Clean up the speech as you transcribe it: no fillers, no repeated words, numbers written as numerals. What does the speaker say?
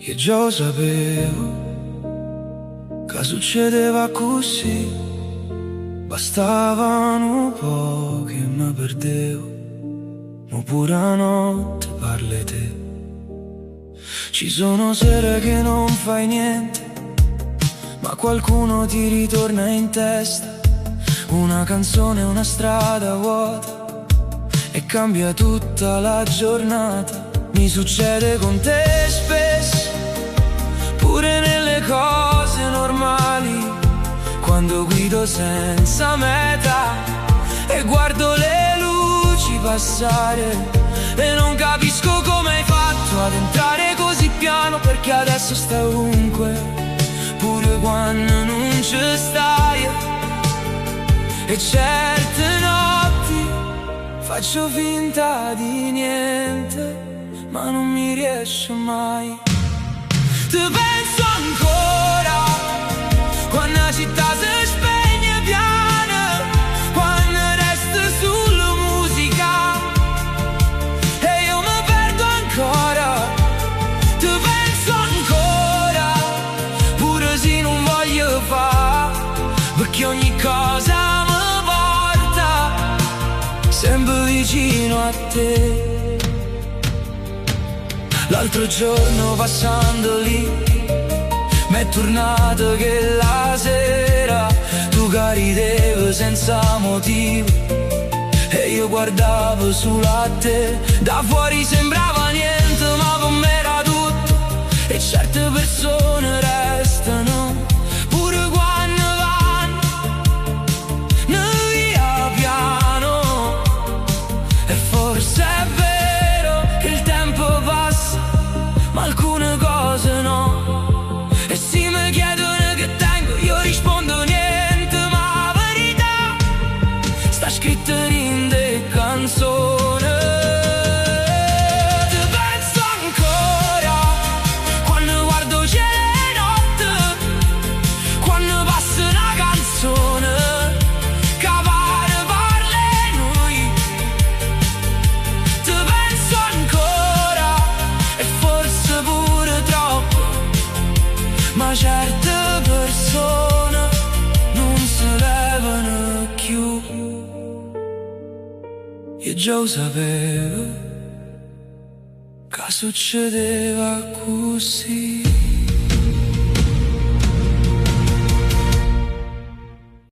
Io già lo sapevo che succedeva così, bastavano un po' che mi perdevo, ma pure a notte parli te. Ci sono sere che non fai niente, ma qualcuno ti ritorna in testa, una canzone, una strada vuota, e cambia tutta la giornata. Mi succede con te spesso, pure nelle cose normali, quando guido senza meta e guardo le luci passare, e non capisco come hai fatto ad entrare così piano, perché adesso stai ovunque, pure quando non ci stai. E certe notti faccio finta di niente, ma non mi riesce mai. Ti penso ancora quando la città si spegne piano, quando resta sulla musica e io mi perdo ancora. Ti penso ancora, pure se non voglio fare, perché ogni cosa mi porta sempre vicino a te. L'altro giorno passando lì m'è tornato che la sera tu che ridevi senza motivo e io guardavo solo a te. Da fuori sembrava niente, ma per me era tutto. E certe persone restano pure quando vanno via piano. E forse è vero che il tempo passa, ma alcune cose no. E se mi chiedono che tengo, io rispondo niente, ma la verità sta scritta in de canzone. Ti penso ancora quando guardo cielo e notte, quando passa una canzone che parla noi. Ti penso ancora, e forse pure troppo, ma certe persone non si levano più. Io già lo sapevo che succedeva così.